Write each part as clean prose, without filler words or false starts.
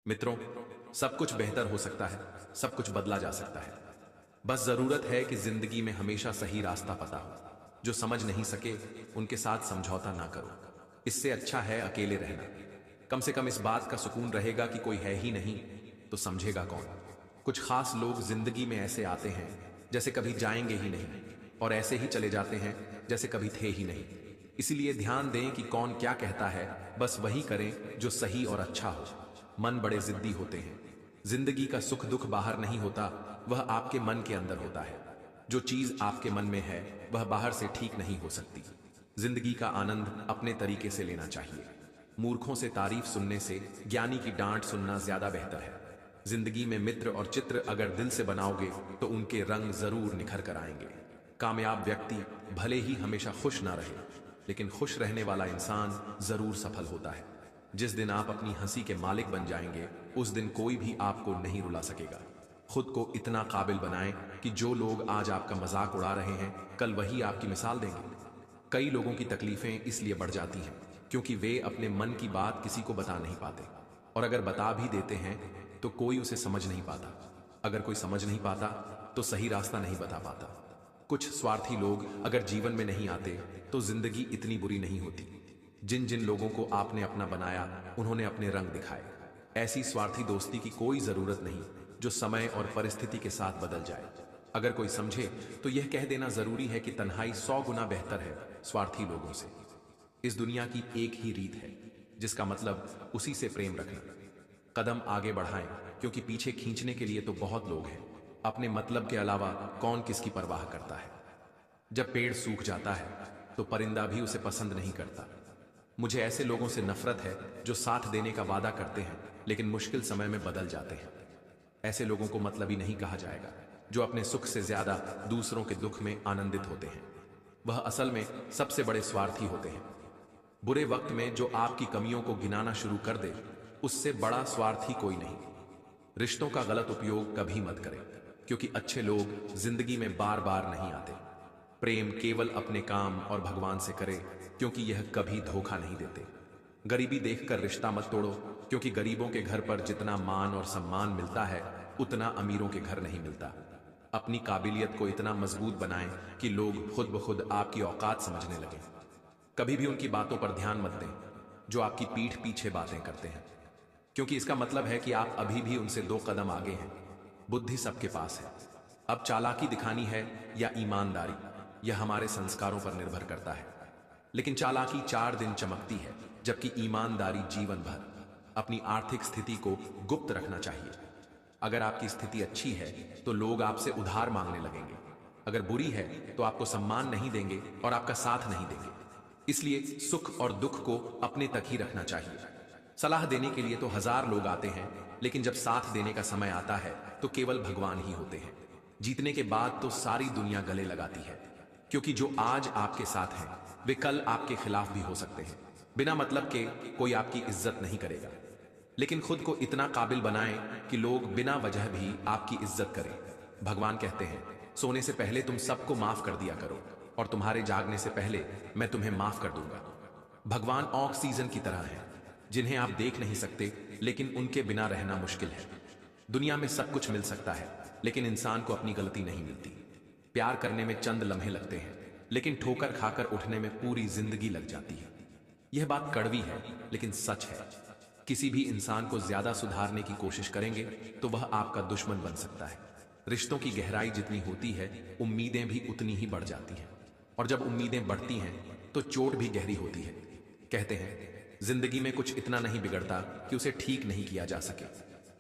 मित्रों, सब कुछ बेहतर हो सकता है, सब कुछ बदला जा सकता है। बस जरूरत है कि जिंदगी में हमेशा सही रास्ता पता हो। जो समझ नहीं सके उनके साथ समझौता ना करो। इससे अच्छा है अकेले रहना। कम से कम इस बात का सुकून रहेगा कि कोई है ही नहीं तो समझेगा कौन। कुछ खास लोग जिंदगी में ऐसे आते हैं जैसे कभी जाएंगे ही नहीं, और ऐसे ही चले जाते हैं जैसे कभी थे ही नहीं। इसीलिए ध्यान दें कि कौन क्या कहता है, बस वही करें जो सही और अच्छा हो। मन बड़े जिद्दी होते हैं। जिंदगी का सुख दुख बाहर नहीं होता, वह आपके मन के अंदर होता है। जो चीज आपके मन में है वह बाहर से ठीक नहीं हो सकती। जिंदगी का आनंद अपने तरीके से लेना चाहिए। मूर्खों से तारीफ सुनने से ज्ञानी की डांट सुनना ज्यादा बेहतर है। जिंदगी में मित्र और चित्र अगर दिल से बनाओगे तो उनके रंग जरूर निखर कर आएंगे। कामयाब व्यक्ति भले ही हमेशा खुश ना रहे, लेकिन खुश रहने वाला इंसान जरूर सफल होता है। जिस दिन आप अपनी हंसी के मालिक बन जाएंगे उस दिन कोई भी आपको नहीं रुला सकेगा। खुद को इतना काबिल बनाएं कि जो लोग आज आपका मजाक उड़ा रहे हैं कल वही आपकी मिसाल देंगे। कई लोगों की तकलीफें इसलिए बढ़ जाती हैं क्योंकि वे अपने मन की बात किसी को बता नहीं पाते, और अगर बता भी देते हैं तो कोई उसे समझ नहीं पाता। अगर कोई समझ नहीं पाता तो सही रास्ता नहीं बता पाता। कुछ स्वार्थी लोग अगर जीवन में नहीं आते तो जिंदगी इतनी बुरी नहीं होती। जिन जिन लोगों को आपने अपना बनाया उन्होंने अपने रंग दिखाए। ऐसी स्वार्थी दोस्ती की कोई जरूरत नहीं जो समय और परिस्थिति के साथ बदल जाए। अगर कोई समझे तो यह कह देना जरूरी है कि तन्हाई 100 गुना बेहतर है स्वार्थी लोगों से। इस दुनिया की एक ही रीत है, जिसका मतलब उसी से प्रेम रखना। कदम आगे बढ़ाएं क्योंकि पीछे खींचने के लिए तो बहुत लोग हैं। अपने मतलब के अलावा कौन किसकी परवाह करता है। जब पेड़ सूख जाता है तो परिंदा भी उसे पसंद नहीं करता। मुझे ऐसे लोगों से नफरत है जो साथ देने का वादा करते हैं लेकिन मुश्किल समय में बदल जाते हैं। ऐसे लोगों को मतलबी नहीं कहा जाएगा जो अपने सुख से ज्यादा दूसरों के दुख में आनंदित होते हैं। वह असल में सबसे बड़े स्वार्थी होते हैं। बुरे वक्त में जो आपकी कमियों को गिनाना शुरू कर दे उससे बड़ा स्वार्थी कोई नहीं। रिश्तों का गलत उपयोग कभी मत करें क्योंकि अच्छे लोग जिंदगी में बार बार नहीं आते। प्रेम केवल अपने काम और भगवान से करे क्योंकि यह कभी धोखा नहीं देते। गरीबी देखकर रिश्ता मत तोड़ो क्योंकि गरीबों के घर पर जितना मान और सम्मान मिलता है उतना अमीरों के घर नहीं मिलता। अपनी काबिलियत को इतना मजबूत बनाएं कि लोग खुद ब खुद आपकी औकात समझने लगे। कभी भी उनकी बातों पर ध्यान मत दें जो आपकी पीठ पीछे बातें करते हैं, क्योंकि इसका मतलब है कि आप अभी भी उनसे 2 कदम आगे हैं। बुद्धि सबके पास है। अब चालाकी दिखानी है या ईमानदारी, यह हमारे संस्कारों पर निर्भर करता है। लेकिन चालाकी 4 दिन चमकती है जबकि ईमानदारी जीवन भर। अपनी आर्थिक स्थिति को गुप्त रखना चाहिए। अगर आपकी स्थिति अच्छी है तो लोग आपसे उधार मांगने लगेंगे। अगर बुरी है तो आपको सम्मान नहीं देंगे और आपका साथ नहीं देंगे। इसलिए सुख और दुख को अपने तक ही रखना चाहिए। सलाह देने के लिए तो 1000 लोग आते हैं, लेकिन जब साथ देने का समय आता है तो केवल भगवान ही होते हैं। जीतने के बाद तो सारी दुनिया गले लगाती है, क्योंकि जो आज आपके साथ हैं वे कल आपके खिलाफ भी हो सकते हैं। बिना मतलब के कोई आपकी इज्जत नहीं करेगा, लेकिन खुद को इतना काबिल बनाएं कि लोग बिना वजह भी आपकी इज्जत करें। भगवान कहते हैं, सोने से पहले तुम सबको माफ कर दिया करो और तुम्हारे जागने से पहले मैं तुम्हें माफ कर दूंगा। भगवान ऑक्सीजन की तरह है जिन्हें आप देख नहीं सकते, लेकिन उनके बिना रहना मुश्किल है। दुनिया में सब कुछ मिल सकता है लेकिन इंसान को अपनी गलती नहीं मिलती। प्यार करने में चंद लम्हे लगते हैं लेकिन ठोकर खाकर उठने में पूरी जिंदगी लग जाती है। यह बात कड़वी है लेकिन सच है। किसी भी इंसान को ज्यादा सुधारने की कोशिश करेंगे तो वह आपका दुश्मन बन सकता है। रिश्तों की गहराई जितनी होती है उम्मीदें भी उतनी ही बढ़ जाती हैं, और जब उम्मीदें बढ़ती हैं तो चोट भी गहरी होती है। कहते हैं जिंदगी में कुछ इतना नहीं बिगड़ता कि उसे ठीक नहीं किया जा सके।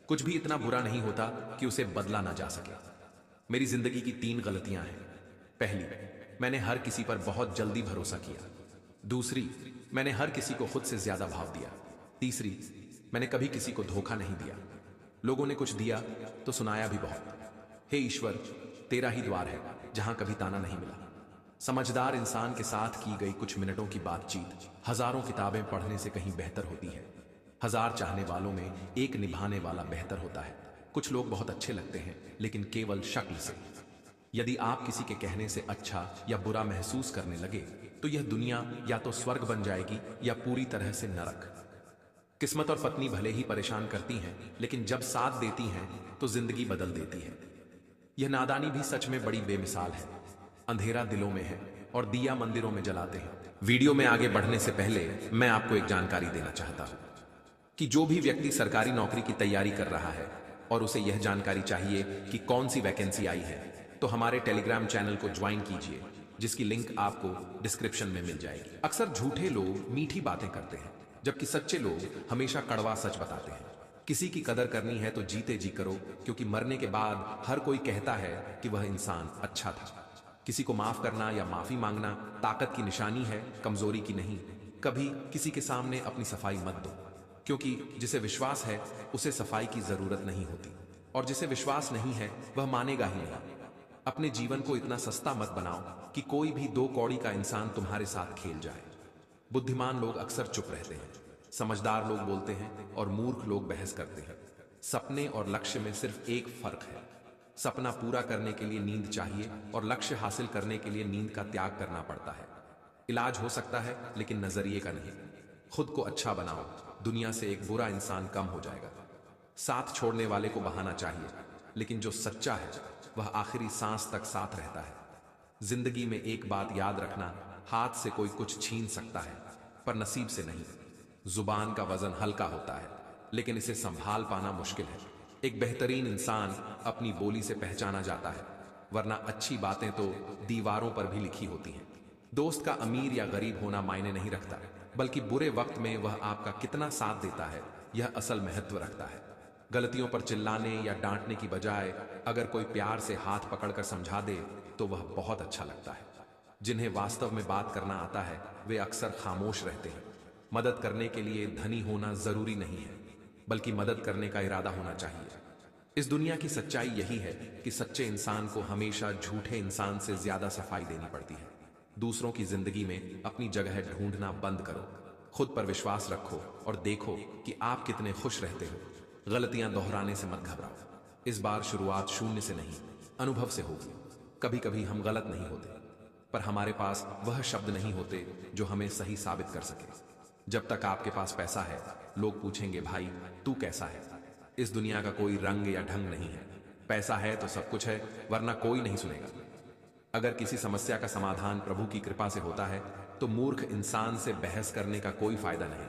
कुछ भी इतना बुरा नहीं होता कि उसे बदला ना जा सके। मेरी जिंदगी की 3 गलतियां हैं। पहली, मैंने हर किसी पर बहुत जल्दी भरोसा किया। दूसरी, मैंने हर किसी को खुद से ज्यादा भाव दिया। तीसरी, मैंने कभी किसी को धोखा नहीं दिया। लोगों ने कुछ दिया तो सुनाया भी बहुत। हे ईश्वर, तेरा ही द्वार है जहां कभी ताना नहीं मिला। समझदार इंसान के साथ की गई कुछ मिनटों की बातचीत हजारों किताबें पढ़ने से कहीं बेहतर होती है। 1000 चाहने वालों में एक निभाने वाला बेहतर होता है। कुछ लोग बहुत अच्छे लगते हैं लेकिन केवल शक्ल से। यदि आप किसी के कहने से अच्छा या बुरा महसूस करने लगे तो यह दुनिया या तो स्वर्ग बन जाएगी या पूरी तरह से नरक। किस्मत और पत्नी भले ही परेशान करती हैं, लेकिन जब साथ देती हैं तो जिंदगी बदल देती है। यह नादानी भी सच में बड़ी बेमिसाल है। अंधेरा दिलों में है और दिया मंदिरों में जलाते हैं। वीडियो में आगे बढ़ने से पहले मैं आपको एक जानकारी देना चाहता हूं कि जो भी व्यक्ति सरकारी नौकरी की तैयारी कर रहा है और उसे यह जानकारी चाहिए कि कौन सी वैकेंसी आई है, तो हमारे टेलीग्राम चैनल को ज्वाइन कीजिए, जिसकी लिंक आपको डिस्क्रिप्शन में मिल जाएगी। अक्सर झूठे लोग मीठी बातें करते हैं, जबकि सच्चे लोग हमेशा कड़वा सच बताते हैं। किसी की कदर करनी है तो जीते जी करो, क्योंकि मरने के बाद हर कोई कहता है कि वह इंसान अच्छा था। किसी को माफ करना या माफी मांगना ताकत की निशानी है, कमजोरी की नहीं। कभी किसी के सामने अपनी सफाई मत दो, क्योंकि जिसे विश्वास है उसे सफाई की जरूरत नहीं होती, और जिसे विश्वास नहीं है वह मानेगा ही नहीं। अपने जीवन को इतना सस्ता मत बनाओ कि कोई भी दो कौड़ी का इंसान तुम्हारे साथ खेल जाए। बुद्धिमान लोग अक्सर चुप रहते हैं, समझदार लोग बोलते हैं और मूर्ख लोग बहस करते हैं। सपने और लक्ष्य में सिर्फ एक फर्क है। सपना पूरा करने के लिए नींद चाहिए और लक्ष्य हासिल करने के लिए नींद का त्याग करना पड़ता है। इलाज हो सकता है, लेकिन नजरिए का नहीं। खुद को अच्छा बनाओ, दुनिया से एक बुरा इंसान कम हो जाएगा। साथ छोड़ने वाले को बहाना चाहिए, लेकिन जो सच्चा है वह आखिरी सांस तक साथ रहता है। जिंदगी में एक बात याद रखना, हाथ से कोई कुछ छीन सकता है पर नसीब से नहीं। जुबान का वजन हल्का होता है, लेकिन इसे संभाल पाना मुश्किल है। एक बेहतरीन इंसान अपनी बोली से पहचाना जाता है, वरना अच्छी बातें तो दीवारों पर भी लिखी होती हैं। दोस्त का अमीर या गरीब होना मायने नहीं रखता, बल्कि बुरे वक्त में वह आपका कितना साथ देता है यह असल महत्व रखता है। गलतियों पर चिल्लाने या डांटने की बजाय अगर कोई प्यार से हाथ पकड़कर समझा दे तो वह बहुत अच्छा लगता है। जिन्हें वास्तव में बात करना आता है वे अक्सर खामोश रहते हैं। मदद करने के लिए धनी होना जरूरी नहीं है, बल्कि मदद करने का इरादा होना चाहिए। इस दुनिया की सच्चाई यही है कि सच्चे इंसान को हमेशा झूठे इंसान से ज्यादा सफाई देनी पड़ती है। दूसरों की जिंदगी में अपनी जगह ढूंढना बंद करो, खुद पर विश्वास रखो और देखो कि आप कितने खुश रहते हो। गलतियां दोहराने से मत घबराओ। इस बार शुरुआत शून्य से नहीं, अनुभव से होगी। कभी कभी हम गलत नहीं होते, पर हमारे पास वह शब्द नहीं होते जो हमें सही साबित कर सके। जब तक आपके पास पैसा है, लोग पूछेंगे, भाई तू कैसा है। इस दुनिया का कोई रंग या ढंग नहीं है। पैसा है तो सब कुछ है, वरना कोई नहीं सुनेगा। अगर किसी समस्या का समाधान प्रभु की कृपा से होता है तो मूर्ख इंसान से बहस करने का कोई फायदा नहीं।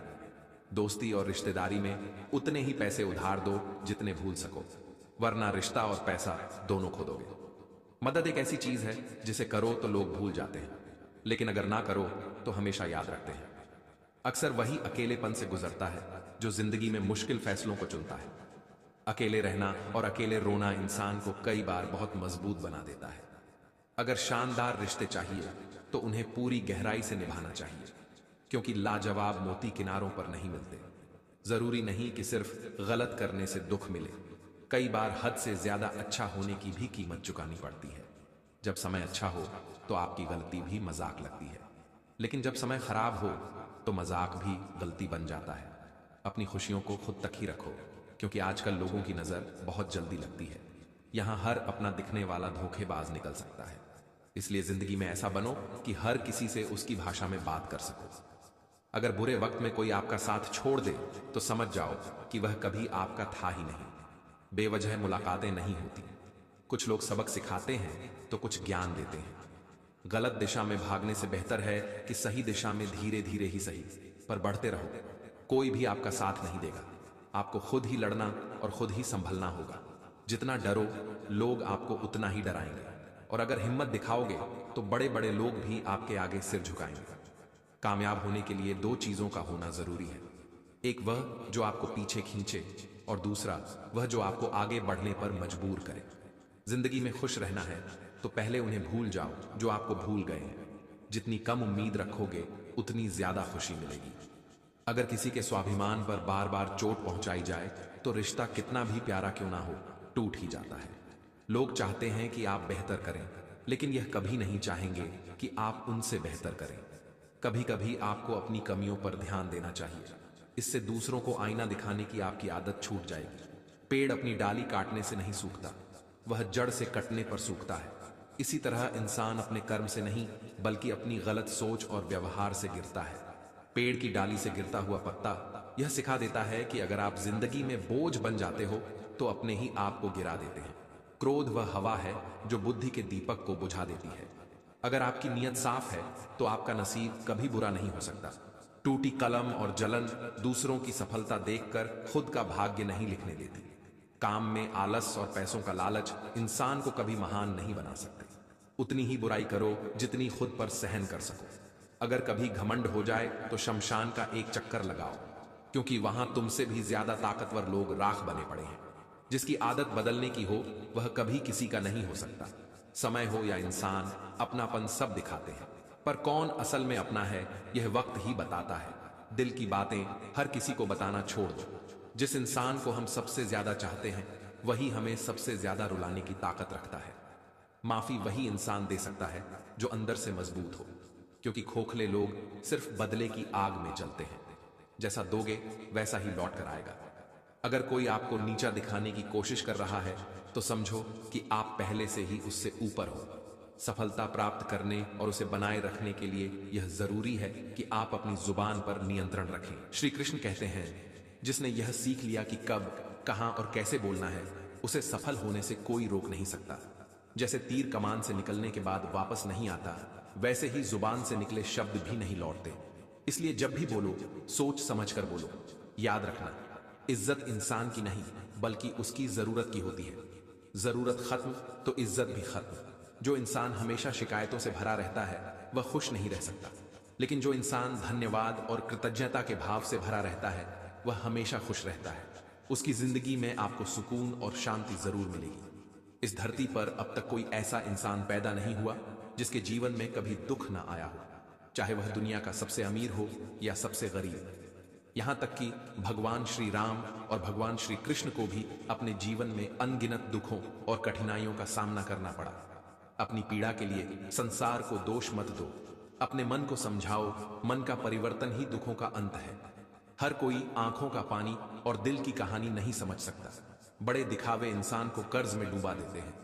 दोस्ती और रिश्तेदारी में उतने ही पैसे उधार दो जितने भूल सको, वरना रिश्ता और पैसा दोनों खो दोगे। मदद एक ऐसी चीज है जिसे करो तो लोग भूल जाते हैं, लेकिन अगर ना करो तो हमेशा याद रखते हैं। अक्सर वही अकेलेपन से गुजरता है जो जिंदगी में मुश्किल फैसलों को चुनता है। अकेले रहना और अकेले रोना इंसान को कई बार बहुत मजबूत बना देता है। अगर शानदार रिश्ते चाहिए तो उन्हें पूरी गहराई से निभाना चाहिए, क्योंकि लाजवाब मोती किनारों पर नहीं मिलते। जरूरी नहीं कि सिर्फ गलत करने से दुख मिले, कई बार हद से ज्यादा अच्छा होने की भी कीमत चुकानी पड़ती है। जब समय अच्छा हो तो आपकी गलती भी मजाक लगती है, लेकिन जब समय खराब हो तो मजाक भी गलती बन जाता है। अपनी खुशियों को खुद तक ही रखो, क्योंकि आजकल लोगों की नजर बहुत जल्दी लगती है। यहां हर अपना दिखने वाला धोखेबाज निकल सकता है। इसलिए जिंदगी में ऐसा बनो कि हर किसी से उसकी भाषा में बात कर सको। अगर बुरे वक्त में कोई आपका साथ छोड़ दे तो समझ जाओ कि वह कभी आपका था ही नहीं। बेवजह मुलाकातें नहीं होती। कुछ लोग सबक सिखाते हैं तो कुछ ज्ञान देते हैं। गलत दिशा में भागने से बेहतर है कि सही दिशा में धीरे धीरे ही सही, पर बढ़ते रहो। कोई भी आपका साथ नहीं देगा, आपको खुद ही लड़ना और खुद ही संभलना होगा। जितना डरो, लोग आपको उतना ही डराएंगे, और अगर हिम्मत दिखाओगे तो बड़े बड़े लोग भी आपके आगे सिर झुकाएंगे। कामयाब होने के लिए दो चीजों का होना जरूरी है। एक वह जो आपको पीछे खींचे, और दूसरा वह जो आपको आगे बढ़ने पर मजबूर करे। जिंदगी में खुश रहना है तो पहले उन्हें भूल जाओ जो आपको भूल गए हैं। जितनी कम उम्मीद रखोगे उतनी ज्यादा खुशी मिलेगी। अगर किसी के स्वाभिमान पर बार बार चोट पहुंचाई जाए तो रिश्ता कितना भी प्यारा क्यों ना हो, टूट ही जाता है। लोग चाहते हैं कि आप बेहतर करें, लेकिन यह कभी नहीं चाहेंगे कि आप उनसे बेहतर करें। कभी कभी आपको अपनी कमियों पर ध्यान देना चाहिए, इससे दूसरों को आईना दिखाने की आपकी आदत छूट जाएगी। पेड़ अपनी डाली काटने से नहीं सूखता, वह जड़ से कटने पर सूखता है। इसी तरह इंसान अपने कर्म से नहीं बल्कि अपनी गलत सोच और व्यवहार से गिरता है। पेड़ की डाली से गिरता हुआ पत्ता यह सिखा देता है कि अगर आप जिंदगी में बोझ बन जाते हो तो अपने ही आप को गिरा देते हैं। क्रोध वह हवा है जो बुद्धि के दीपक को बुझा देती है। अगर आपकी नीयत साफ है तो आपका नसीब कभी बुरा नहीं हो सकता। टूटी कलम और जलन दूसरों की सफलता देखकर खुद का भाग्य नहीं लिखने देती। काम में आलस और पैसों का लालच इंसान को कभी महान नहीं बना सकते। उतनी ही बुराई करो जितनी खुद पर सहन कर सको। अगर कभी घमंड हो जाए तो शमशान का एक चक्कर लगाओ, क्योंकि वहां तुमसे भी ज्यादा ताकतवर लोग राख बने पड़े हैं। जिसकी आदत बदलने की हो वह कभी किसी का नहीं हो सकता। समय हो या इंसान, अपनापन सब दिखाते हैं, पर कौन असल में अपना है यह वक्त ही बताता है। दिल की बातें हर किसी को बताना छोड़ दो। जिस इंसान को हम सबसे ज्यादा चाहते हैं वही हमें सबसे ज्यादा रुलाने की ताकत रखता है। माफी वही इंसान दे सकता है जो अंदर से मजबूत हो, क्योंकि खोखले लोग सिर्फ बदले की आग में जलते हैं। जैसा दोगे वैसा ही लौट कर आएगा। अगर कोई आपको नीचा दिखाने की कोशिश कर रहा है तो समझो कि आप पहले से ही उससे ऊपर हो। सफलता प्राप्त करने और उसे बनाए रखने के लिए यह जरूरी है कि आप अपनी जुबान पर नियंत्रण रखें। श्री कृष्ण कहते हैं, जिसने यह सीख लिया कि कब, कहां और कैसे बोलना है, उसे सफल होने से कोई रोक नहीं सकता। जैसे तीर कमान से निकलने के बाद वापस नहीं आता, वैसे ही जुबान से निकले शब्द भी नहीं लौटते। इसलिए जब भी बोलो सोच समझ कर बोलो। याद रखना, इज्जत इंसान की नहीं बल्कि उसकी जरूरत की होती है। जरूरत खत्म तो इज्जत भी खत्म। जो इंसान हमेशा शिकायतों से भरा रहता है वह खुश नहीं रह सकता, लेकिन जो इंसान धन्यवाद और कृतज्ञता के भाव से भरा रहता है वह हमेशा खुश रहता है। उसकी जिंदगी में आपको सुकून और शांति जरूर मिलेगी। इस धरती पर अब तक कोई ऐसा इंसान पैदा नहीं हुआ जिसके जीवन में कभी दुख ना आया हो, चाहे वह दुनिया का सबसे अमीर हो या सबसे गरीब। यहां तक कि भगवान श्री राम और भगवान श्री कृष्ण को भी अपने जीवन में अनगिनत दुखों और कठिनाइयों का सामना करना पड़ा। अपनी पीड़ा के लिए संसार को दोष मत दो। अपने मन को समझाओ, मन का परिवर्तन ही दुखों का अंत है। हर कोई आंखों का पानी और दिल की कहानी नहीं समझ सकता। बड़े दिखावे इंसान को कर्ज में डूबा देते हैं।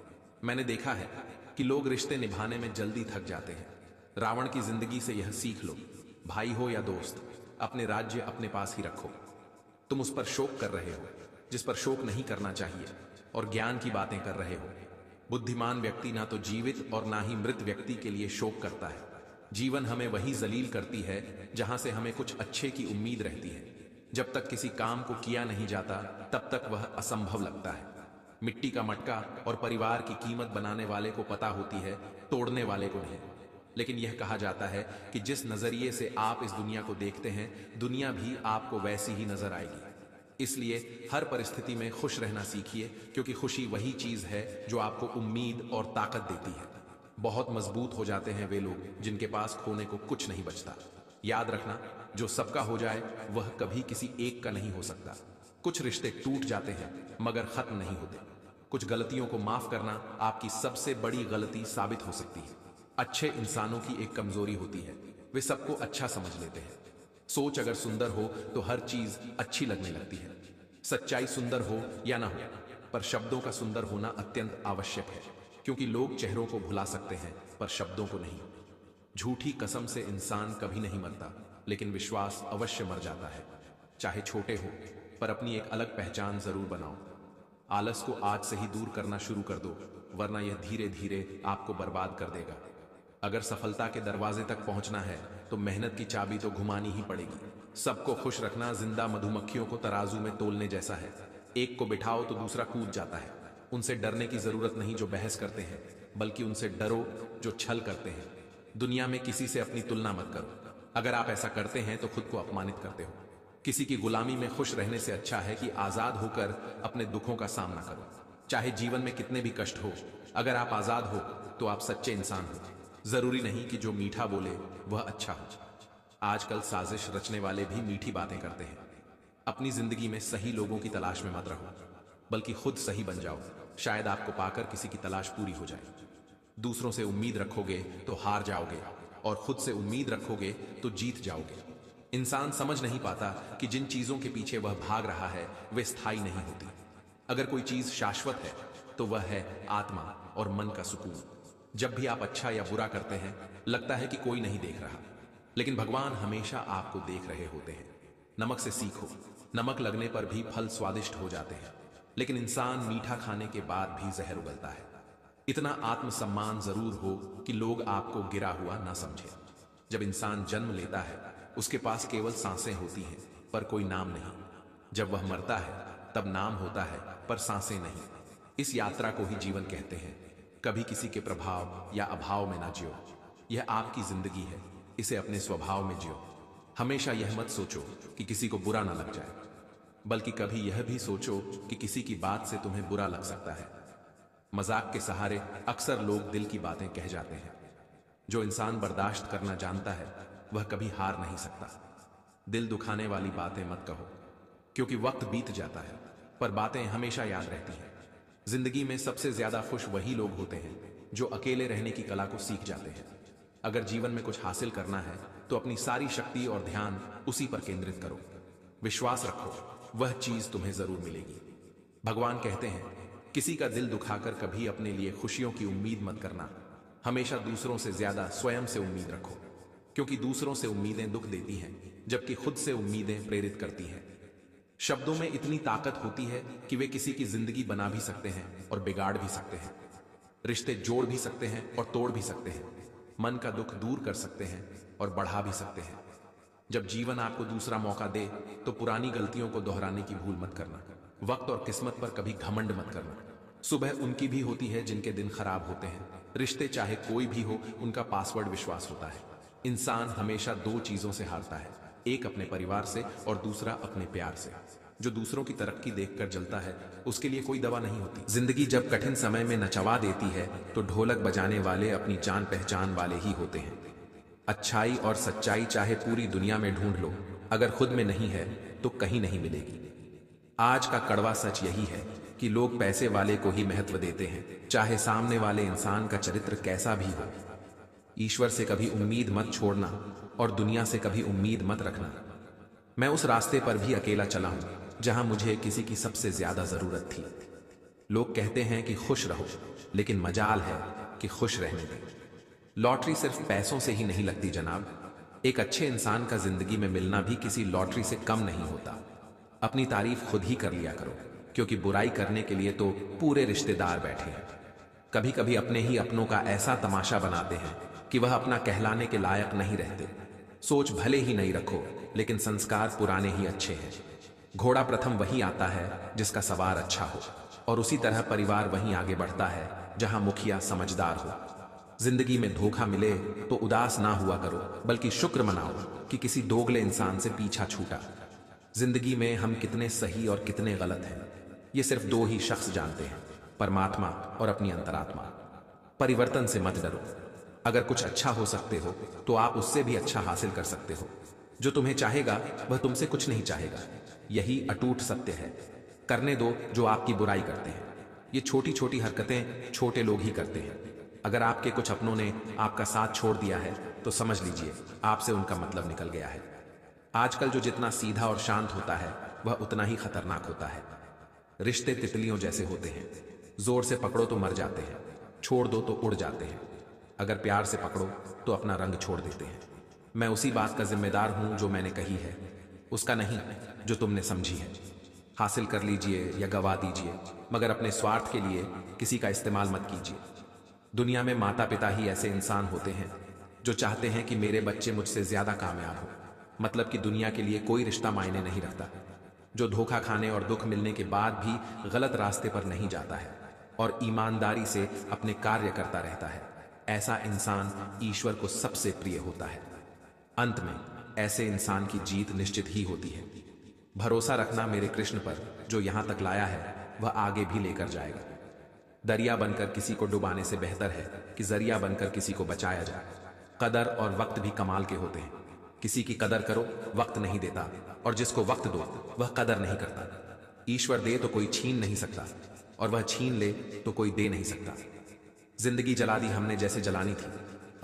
मैंने देखा है कि लोग रिश्ते निभाने में जल्दी थक जाते हैं। रावण की जिंदगी से यह सीख लो, भाई हो या दोस्त, अपने राज्य अपने पास ही रखो। तुम उस पर शोक कर रहे हो जिस पर शोक नहीं करना चाहिए, और ज्ञान की बातें कर रहे हो। बुद्धिमान व्यक्ति ना तो जीवित और ना ही मृत व्यक्ति के लिए शोक करता है। जीवन हमें वही जलील करती है जहां से हमें कुछ अच्छे की उम्मीद रहती है। जब तक किसी काम को किया नहीं जाता तब तक वह असंभव लगता है। मिट्टी का मटका और परिवार की कीमत बनाने वाले को पता होती है, तोड़ने वाले को नहीं। लेकिन यह कहा जाता है कि जिस नजरिए से आप इस दुनिया को देखते हैं, दुनिया भी आपको वैसी ही नजर आएगी। इसलिए हर परिस्थिति में खुश रहना सीखिए, क्योंकि खुशी वही चीज है जो आपको उम्मीद और ताकत देती है। बहुत मजबूत हो जाते हैं वे लोग जिनके पास खोने को कुछ नहीं बचता। याद रखना, जो सबका हो जाए वह कभी किसी एक का नहीं हो सकता। कुछ रिश्ते टूट जाते हैं मगर खत्म नहीं होते। कुछ गलतियों को माफ करना आपकी सबसे बड़ी गलती साबित हो सकती है। अच्छे इंसानों की एक कमजोरी होती है, वे सबको अच्छा समझ लेते हैं। सोच अगर सुंदर हो तो हर चीज अच्छी लगने लगती है। सच्चाई सुंदर हो या ना हो, पर शब्दों का सुंदर होना अत्यंत आवश्यक है, क्योंकि लोग चेहरों को भुला सकते हैं पर शब्दों को नहीं। झूठी कसम से इंसान कभी नहीं मरता, लेकिन विश्वास अवश्य मर जाता है। चाहे छोटे हो, पर अपनी एक अलग पहचान जरूर बनाओ। आलस को आज से ही दूर करना शुरू कर दो, वरना यह धीरे धीरे आपको बर्बाद कर देगा। अगर सफलता के दरवाजे तक पहुंचना है तो मेहनत की चाबी तो घुमानी ही पड़ेगी। सबको खुश रखना जिंदा मधुमक्खियों को तराजू में तोलने जैसा है। एक को बिठाओ तो दूसरा कूद जाता है। उनसे डरने की जरूरत नहीं जो बहस करते हैं, बल्कि उनसे डरो जो छल करते हैं। दुनिया में किसी से अपनी तुलना मत करो। अगर आप ऐसा करते हैं तो खुद को अपमानित करते हो। किसी की गुलामी में खुश रहने से अच्छा है कि आजाद होकर अपने दुखों का सामना करो। चाहे जीवन में कितने भी कष्ट हो, अगर आप आजाद हो तो आप सच्चे इंसान हो। जरूरी नहीं कि जो मीठा बोले वह अच्छा हो। आजकल साजिश रचने वाले भी मीठी बातें करते हैं। अपनी जिंदगी में सही लोगों की तलाश में मत रहो, बल्कि खुद सही बन जाओ। शायद आपको पाकर किसी की तलाश पूरी हो जाए। दूसरों से उम्मीद रखोगे तो हार जाओगे, और खुद से उम्मीद रखोगे तो जीत जाओगे। इंसान समझ नहीं पाता कि जिन चीजों के पीछे वह भाग रहा है वे स्थायी नहीं होती। अगर कोई चीज शाश्वत है तो वह है आत्मा और मन का सुकून। जब भी आप अच्छा या बुरा करते हैं, लगता है कि कोई नहीं देख रहा, लेकिन भगवान हमेशा आपको देख रहे होते हैं। नमक से सीखो, नमक लगने पर भी फल स्वादिष्ट हो जाते हैं, लेकिन इंसान मीठा खाने के बाद भी जहर उगलता है। इतना आत्मसम्मान जरूर हो कि लोग आपको गिरा हुआ ना समझे। जब इंसान जन्म लेता है उसके पास केवल सांसें होती हैं पर कोई नाम नहीं। जब वह मरता है तब नाम होता है पर सांसें नहीं। इस यात्रा को ही जीवन कहते हैं। कभी किसी के प्रभाव या अभाव में ना जियो। यह आपकी जिंदगी है, इसे अपने स्वभाव में जियो। हमेशा यह मत सोचो कि किसी को बुरा ना लग जाए, बल्कि कभी यह भी सोचो कि किसी की बात से तुम्हें बुरा लग सकता है। मजाक के सहारे अक्सर लोग दिल की बातें कह जाते हैं। जो इंसान बर्दाश्त करना जानता है वह कभी हार नहीं सकता। दिल दुखाने वाली बातें मत कहो, क्योंकि वक्त बीत जाता है पर बातें हमेशा याद रहती हैं। जिंदगी में सबसे ज्यादा खुश वही लोग होते हैं जो अकेले रहने की कला को सीख जाते हैं। अगर जीवन में कुछ हासिल करना है तो अपनी सारी शक्ति और ध्यान उसी पर केंद्रित करो। विश्वास रखो, वह चीज तुम्हें जरूर मिलेगी। भगवान कहते हैं, किसी का दिल दुखाकर कभी अपने लिए खुशियों की उम्मीद मत करना। हमेशा दूसरों से ज्यादा स्वयं से उम्मीद रखो, क्योंकि दूसरों से उम्मीदें दुख देती हैं जबकि खुद से उम्मीदें प्रेरित करती हैं। शब्दों में इतनी ताकत होती है कि वे किसी की जिंदगी बना भी सकते हैं और बिगाड़ भी सकते हैं। रिश्ते जोड़ भी सकते हैं और तोड़ भी सकते हैं। मन का दुख दूर कर सकते हैं और बढ़ा भी सकते हैं। जब जीवन आपको दूसरा मौका दे तो पुरानी गलतियों को दोहराने की भूल मत करना। वक्त और किस्मत पर कभी घमंड मत करना। सुबह उनकी भी होती है जिनके दिन खराब होते हैं। रिश्ते चाहे कोई भी हो, उनका पासवर्ड विश्वास होता है। इंसान हमेशा दो चीजों से हारता है, एक अपने परिवार से और दूसरा अपने प्यार से। जो दूसरों की तरक्की देखकर जलता है उसके लिए कोई दवा नहीं होती। जिंदगी जब कठिन समय में नचवा देती है तो ढोलक बजाने वाले अपनी जान पहचान वाले ही होते हैं। अच्छाई और सच्चाई चाहे पूरी दुनिया में ढूंढ लो, अगर खुद में नहीं है तो कहीं नहीं मिलेगी। आज का कड़वा सच यही है कि लोग पैसे वाले को ही महत्व देते हैं, चाहे सामने वाले इंसान का चरित्र कैसा भी हो। ईश्वर से कभी उम्मीद मत छोड़ना और दुनिया से कभी उम्मीद मत रखना। मैं उस रास्ते पर भी अकेला चला हूं जहां मुझे किसी की सबसे ज्यादा जरूरत थी। लोग कहते हैं कि खुश रहो, लेकिन मजाल है कि खुश रहने दें। लॉटरी सिर्फ पैसों से ही नहीं लगती जनाब। एक अच्छे इंसान का जिंदगी में मिलना भी किसी लॉटरी से कम नहीं होता। अपनी तारीफ खुद ही कर लिया करो, क्योंकि बुराई करने के लिए तो पूरे रिश्तेदार बैठे हैं। कभी कभी अपने ही अपनों का ऐसा तमाशा बनाते हैं कि वह अपना कहलाने के लायक नहीं रहते। सोच भले ही नहीं रखो, लेकिन संस्कार पुराने ही अच्छे हैं। घोड़ा प्रथम वही आता है जिसका सवार अच्छा हो, और उसी तरह परिवार वहीं आगे बढ़ता है जहां मुखिया समझदार हो। जिंदगी में धोखा मिले तो उदास ना हुआ करो, बल्कि शुक्र मनाओ कि किसी दोगले इंसान से पीछा छूटा। जिंदगी में हम कितने सही और कितने गलत हैं ये सिर्फ दो ही शख्स जानते हैं, परमात्मा और अपनी अंतरात्मा। परिवर्तन से मत डरो। अगर कुछ अच्छा हो सकते हो तो आप उससे भी अच्छा हासिल कर सकते हो। जो तुम्हें चाहेगा वह तुमसे कुछ नहीं चाहेगा, यही अटूट सत्य है। करने दो जो आपकी बुराई करते हैं। ये छोटी छोटी हरकतें छोटे लोग ही करते हैं। अगर आपके कुछ अपनों ने आपका साथ छोड़ दिया है तो समझ लीजिए आपसे उनका मतलब निकल गया है। आजकल जो जितना सीधा और शांत होता है वह उतना ही खतरनाक होता है। रिश्ते तितलियों जैसे होते हैं, जोर से पकड़ो तो मर जाते हैं, छोड़ दो तो उड़ जाते हैं। अगर प्यार से पकड़ो तो अपना रंग छोड़ देते हैं। मैं उसी बात का जिम्मेदार हूं जो मैंने कही है, उसका नहीं जो तुमने समझी है। हासिल कर लीजिए या गवा दीजिए, मगर अपने स्वार्थ के लिए किसी का इस्तेमाल मत कीजिए। दुनिया में माता पिता ही ऐसे इंसान होते हैं जो चाहते हैं कि मेरे बच्चे मुझसे ज्यादा कामयाब हो। मतलब कि दुनिया के लिए कोई रिश्ता मायने नहीं रखता। जो धोखा खाने और दुख मिलने के बाद भी गलत रास्ते पर नहीं जाता है और ईमानदारी से अपने कार्य करता रहता है, ऐसा इंसान ईश्वर को सबसे प्रिय होता है। अंत में ऐसे इंसान की जीत निश्चित ही होती है। भरोसा रखना मेरे कृष्ण पर, जो यहां तक लाया है वह आगे भी लेकर जाएगा। दरिया बनकर किसी को डुबाने से बेहतर है कि जरिया बनकर किसी को बचाया जाए। कदर और वक्त भी कमाल के होते हैं। किसी की कदर करो, वक्त नहीं देता, और जिसको वक्त दो वह कदर नहीं करता। ईश्वर दे तो कोई छीन नहीं सकता, और वह छीन ले तो कोई दे नहीं सकता। जिंदगी जला दी हमने जैसे जलानी थी,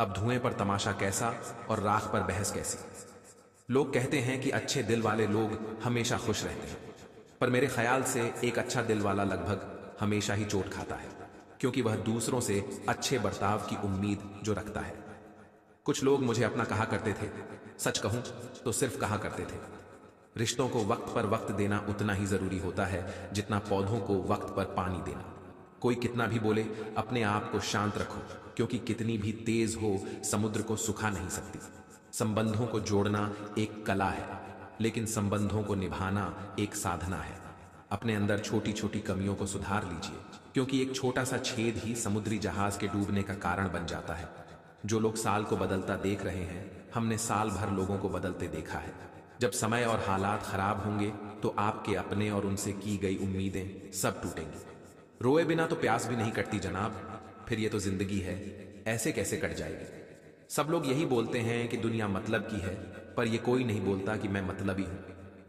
अब धुएं पर तमाशा कैसा और राख पर बहस कैसी। लोग कहते हैं कि अच्छे दिल वाले लोग हमेशा खुश रहते हैं, पर मेरे ख्याल से एक अच्छा दिल वाला लगभग हमेशा ही चोट खाता है, क्योंकि वह दूसरों से अच्छे बर्ताव की उम्मीद जो रखता है। कुछ लोग मुझे अपना कहा करते थे, सच कहूं तो सिर्फ कहा करते थे। रिश्तों को वक्त पर वक्त देना उतना ही जरूरी होता है जितना पौधों को वक्त पर पानी देना। कोई कितना भी बोले, अपने आप को शांत रखो, क्योंकि कितनी भी तेज हो समुद्र को सुखा नहीं सकती। संबंधों को जोड़ना एक कला है, लेकिन संबंधों को निभाना एक साधना है। अपने अंदर छोटी छोटी कमियों को सुधार लीजिए, क्योंकि एक छोटा सा छेद ही समुद्री जहाज के डूबने का कारण बन जाता है। जो लोग साल को बदलता देख रहे हैं, हमने साल भर लोगों को बदलते देखा है। जब समय और हालात खराब होंगे तो आपके अपने और उनसे की गई उम्मीदें सब टूटेंगी। रोए बिना तो प्यास भी नहीं कटती जनाब। फिर ये तो जिंदगी है, ऐसे कैसे कट जाएगी। सब लोग यही बोलते हैं कि दुनिया मतलब की है, पर ये कोई नहीं बोलता कि मैं मतलबी हूं।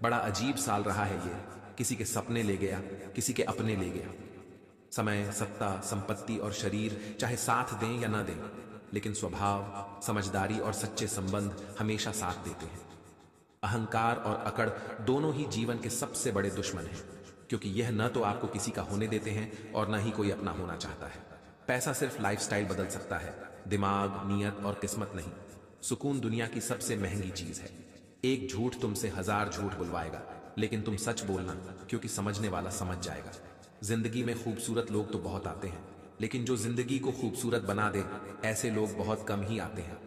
बड़ा अजीब साल रहा है ये, किसी के सपने ले गया, किसी के अपने ले गया। समय, सत्ता, संपत्ति और शरीर चाहे साथ दें या ना दें, लेकिन स्वभाव, समझदारी और सच्चे संबंध हमेशा साथ देते हैं। अहंकार और अकड़ दोनों ही जीवन के सबसे बड़े दुश्मन हैं, क्योंकि यह न तो आपको किसी का होने देते हैं और न ही कोई अपना होना चाहता है। पैसा सिर्फ लाइफस्टाइल बदल सकता है, दिमाग, नियत और किस्मत नहीं। सुकून दुनिया की सबसे महंगी चीज है। एक झूठ तुमसे 1000 झूठ बुलवाएगा, लेकिन तुम सच बोलना, क्योंकि समझने वाला समझ जाएगा। जिंदगी में खूबसूरत लोग तो बहुत आते हैं, लेकिन जो जिंदगी को खूबसूरत बना दे, ऐसे लोग बहुत कम ही आते हैं।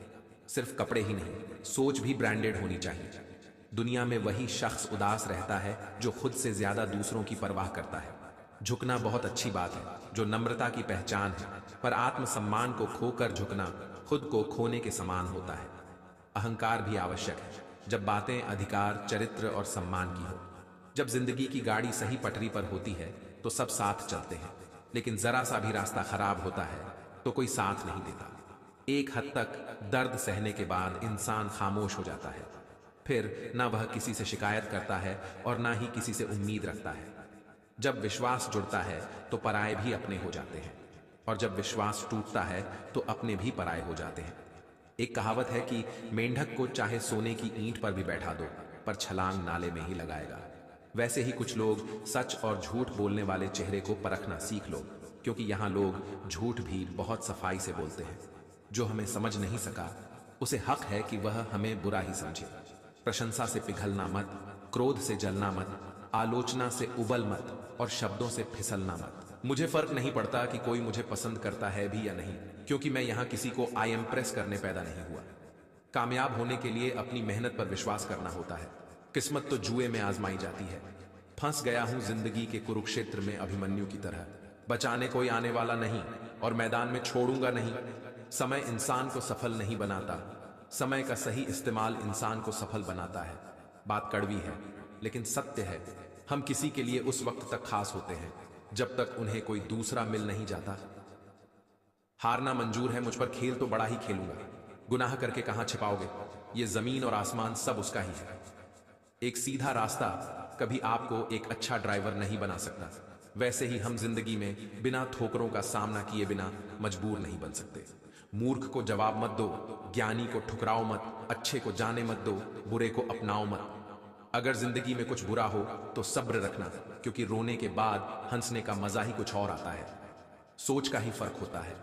सिर्फ कपड़े ही नहीं, सोच भी ब्रांडेड होनी चाहिए। दुनिया में वही शख्स उदास रहता है जो खुद से ज्यादा दूसरों की परवाह करता है। झुकना बहुत अच्छी बात है, जो नम्रता की पहचान है, पर आत्मसम्मान को खोकर झुकना खुद को खोने के समान होता है। अहंकार भी आवश्यक है, जब बातें अधिकार, चरित्र और सम्मान की हो। जब जिंदगी की गाड़ी सही पटरी पर होती है तो सब साथ चलते हैं, लेकिन जरा सा भी रास्ता खराब होता है तो कोई साथ नहीं देता। एक हद तक दर्द सहने के बाद इंसान खामोश हो जाता है। फिर ना वह किसी से शिकायत करता है और ना ही किसी से उम्मीद रखता है। जब विश्वास जुड़ता है तो पराये भी अपने हो जाते हैं, और जब विश्वास टूटता है तो अपने भी पराये हो जाते हैं। एक कहावत है कि मेंढक को चाहे सोने की ईंट पर भी बैठा दो, पर छलांग नाले में ही लगाएगा। वैसे ही कुछ लोग सच और झूठ बोलने वाले चेहरे को परखना सीख लो, क्योंकि यहाँ लोग झूठ भी बहुत सफाई से बोलते हैं। जो हमें समझ नहीं सका, उसे हक है कि वह हमें बुरा ही समझे। प्रशंसा से पिघलना मत, क्रोध से जलना मत, आलोचना से उबल मत और शब्दों से फिसलना मत। मुझे फर्क नहीं पड़ता कि कोई मुझे पसंद करता है भी या नहीं, क्योंकि मैं यहां किसी को आई इम्प्रेस करने पैदा नहीं हुआ। कामयाब होने के लिए अपनी मेहनत पर विश्वास करना होता है। किस्मत तो जुए में आजमाई जाती है। फंस गया हूं जिंदगी के कुरुक्षेत्र में अभिमन्यु की तरह। बचाने कोई आने वाला नहीं और मैदान में छोड़ूंगा नहीं। समय इंसान को सफल नहीं बनाता, समय का सही इस्तेमाल इंसान को सफल बनाता है। बात कड़वी है, लेकिन सत्य है। हम किसी के लिए उस वक्त तक खास होते हैं जब तक उन्हें कोई दूसरा मिल नहीं जाता। हारना मंजूर है मुझ पर, खेल तो बड़ा ही खेलूंगा। गुनाह करके कहां छिपाओगे, ये जमीन और आसमान सब उसका ही है। एक सीधा रास्ता कभी आपको एक अच्छा ड्राइवर नहीं बना सकता, वैसे ही हम जिंदगी में बिना ठोकरों का सामना किए बिना मजबूर नहीं बन सकते। मूर्ख को जवाब मत दो, ज्ञानी को ठुकराओ मत, अच्छे को जाने मत दो, बुरे को अपनाओ मत। अगर जिंदगी में कुछ बुरा हो तो सब्र रखना, क्योंकि रोने के बाद हंसने का मजा ही कुछ और आता है। सोच का ही फर्क होता है।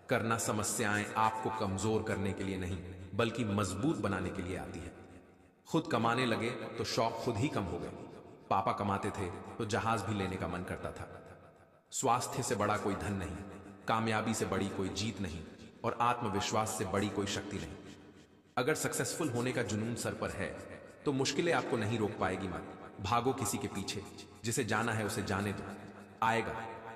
करना समस्याएं आपको कमजोर करने के लिए नहीं, बल्कि मजबूत बनाने के लिए आती है। खुद कमाने लगे तो शौक खुद ही कम हो गए। पापा कमाते थे तो जहाज भी लेने का मन करता था। स्वास्थ्य से बड़ा कोई धन नहीं, कामयाबी से बड़ी कोई जीत नहीं, और आत्मविश्वास से बड़ी कोई शक्ति नहीं। अगर सक्सेसफुल होने का जुनून सर पर है तो मुश्किलें आपको नहीं रोक पाएगी। मत भागो किसी के पीछे, जिसे जाना है उसे जाने दो। आएगा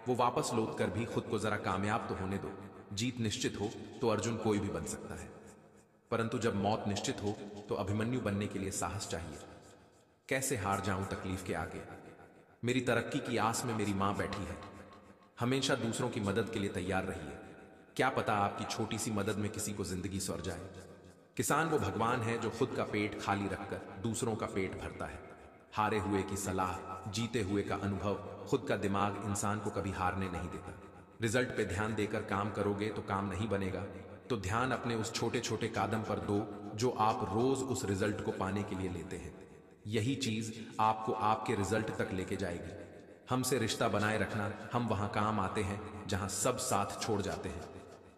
वो वापस लौट कर भी, खुद को जरा कामयाब तो होने दो। जीत निश्चित हो तो अर्जुन कोई भी बन सकता है, परंतु जब मौत निश्चित हो तो अभिमन्यु बनने के लिए साहस चाहिए। कैसे हार जाऊं तकलीफ के आगे। मेरी तरक्की की आस में मेरी मां बैठी है। हमेशा दूसरों की मदद के लिए तैयार रहिए। क्या पता आपकी छोटी सी मदद में किसी को जिंदगी सवर जाए। किसान वो भगवान है जो खुद का पेट खाली रखकर दूसरों का पेट भरता है। हारे हुए की सलाह, जीते हुए का अनुभव, खुद का दिमाग इंसान को कभी हारने नहीं देता। रिजल्ट पे ध्यान देकर काम करोगे तो काम नहीं बनेगा, तो ध्यान अपने उस छोटे छोटे कदम पर दो जो आप रोज उस रिजल्ट को पाने के लिए लेते हैं। यही चीज आपको आपके रिजल्ट तक लेके जाएगी। हमसे रिश्ता बनाए रखना, हम वहां काम आते हैं जहां सब साथ छोड़ जाते हैं।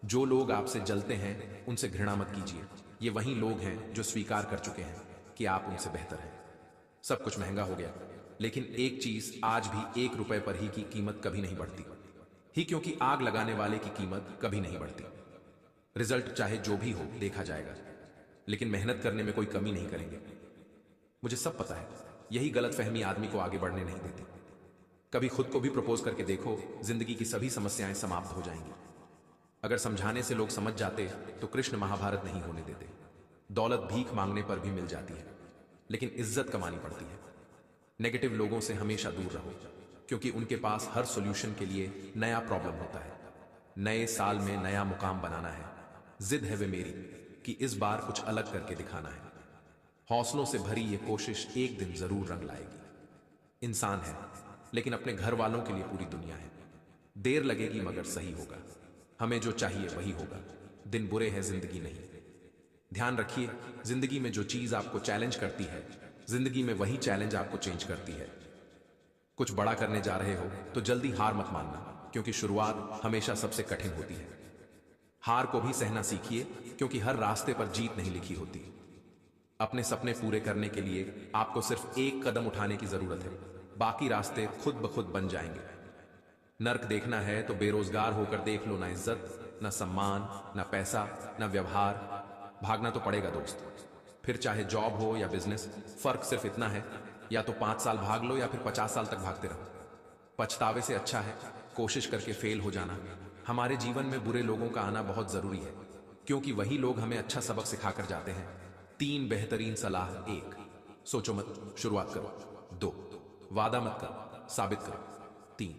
जो लोग आपसे जलते हैं उनसे घृणा मत कीजिए। ये वही लोग हैं जो स्वीकार कर चुके हैं कि आप उनसे बेहतर हैं। सब कुछ महंगा हो गया, लेकिन एक चीज आज भी 1 रुपए पर ही की कीमत कभी नहीं बढ़ती ही, क्योंकि आग लगाने वाले की कीमत कभी नहीं बढ़ती। रिजल्ट चाहे जो भी हो देखा जाएगा, लेकिन मेहनत करने में कोई कमी नहीं करेंगे। मुझे सब पता है, यही गलतफहमी आदमी को आगे बढ़ने नहीं देती। कभी खुद को भी प्रपोज करके देखो, जिंदगी की सभी समस्याएं समाप्त हो जाएंगी। अगर समझाने से लोग समझ जाते तो कृष्ण महाभारत नहीं होने देते। दौलत भीख मांगने पर भी मिल जाती है, लेकिन इज्जत कमानी पड़ती है। नेगेटिव लोगों से हमेशा दूर रहो, क्योंकि उनके पास हर सॉल्यूशन के लिए नया प्रॉब्लम होता है। नए साल में नया मुकाम बनाना है। जिद है वे मेरी कि इस बार कुछ अलग करके दिखाना है। हौसलों से भरी ये कोशिश एक दिन जरूर रंग लाएगी। इंसान है, लेकिन अपने घर वालों के लिए पूरी दुनिया है। देर लगेगी मगर सही होगा। हमें जो चाहिए वही होगा। दिन बुरे हैं, जिंदगी नहीं। ध्यान रखिए, जिंदगी में जो चीज आपको चैलेंज करती है, जिंदगी में वही चैलेंज आपको चेंज करती है। कुछ बड़ा करने जा रहे हो तो जल्दी हार मत मानना, क्योंकि शुरुआत हमेशा सबसे कठिन होती है। हार को भी सहना सीखिए, क्योंकि हर रास्ते पर जीत नहीं लिखी होती। अपने सपने पूरे करने के लिए आपको सिर्फ एक कदम उठाने की जरूरत है, बाकी रास्ते खुद ब खुद बन जाएंगे। नर्क देखना है तो बेरोजगार होकर देख लो। ना इज्जत, ना सम्मान, ना पैसा, ना व्यवहार। भागना तो पड़ेगा दोस्त, फिर चाहे जॉब हो या बिजनेस। फर्क सिर्फ इतना है, या तो 5 साल भाग लो या फिर 50 साल तक भागते रहो। पछतावे से अच्छा है कोशिश करके फेल हो जाना। हमारे जीवन में बुरे लोगों का आना बहुत जरूरी है, क्योंकि वही लोग हमें अच्छा सबक सिखाकर जाते हैं। 3 बेहतरीन सलाह। 1, सोचो मत, शुरुआत करो। 2, वादा मत करो, साबित करो। 3,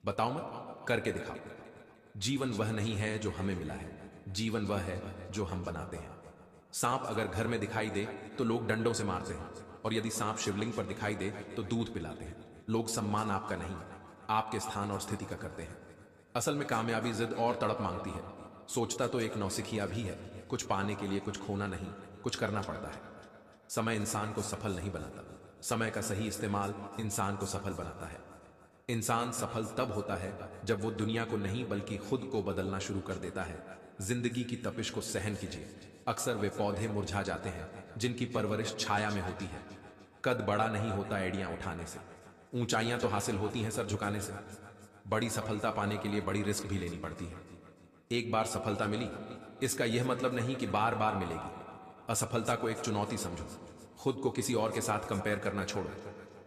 बताओ मत, करके दिखाओ। जीवन वह नहीं है जो हमें मिला है, जीवन वह है जो हम बनाते हैं। सांप अगर घर में दिखाई दे तो लोग डंडों से मारते हैं, और यदि सांप शिवलिंग पर दिखाई दे तो दूध पिलाते हैं। लोग सम्मान आपका नहीं, आपके स्थान और स्थिति का करते हैं। असल में कामयाबी जिद और तड़प मांगती है। सोचता तो एक नौसिखिया भी है, कुछ पाने के लिए कुछ खोना नहीं, कुछ करना पड़ता है। समय इंसान को सफल नहीं बनाता, समय का सही इस्तेमाल इंसान को सफल बनाता है। इंसान सफल तब होता है जब वो दुनिया को नहीं बल्कि खुद को बदलना शुरू कर देता है। जिंदगी की तपिश को सहन कीजिए। अक्सर वे पौधे मुरझा जाते हैं जिनकी परवरिश छाया में होती है। कद बड़ा नहीं होता एड़ियां उठाने से, ऊंचाइयां तो हासिल होती हैं सर झुकाने से। बड़ी सफलता पाने के लिए बड़ी रिस्क भी लेनी पड़ती है। एक बार सफलता मिली, इसका यह मतलब नहीं कि बार बार मिलेगी। असफलता को एक चुनौती समझो। खुद को किसी और के साथ कंपेयर करना छोड़ो।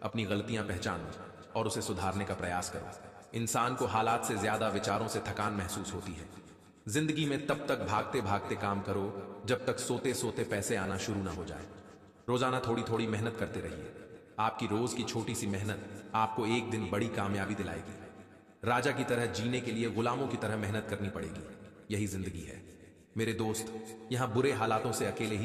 अपनी गलतियां पहचानो और उसे सुधारने का प्रयास करो। इंसान को हालात से ज्यादा विचारों से थकान महसूस होती है। जिंदगी में तब तक भागते भागते काम करो जब तक सोते सोते पैसे आना शुरू ना हो जाए। रोजाना थोड़ी थोड़ी मेहनत करते रहिए। आपकी रोज की छोटी सी मेहनत आपको एक दिन बड़ी कामयाबी दिलाएगी। राजा की तरह जीने के लिए गुलामों की तरह मेहनत करनी पड़ेगी। यही जिंदगी है मेरे दोस्त। यहां बुरे हालातों से अकेले ही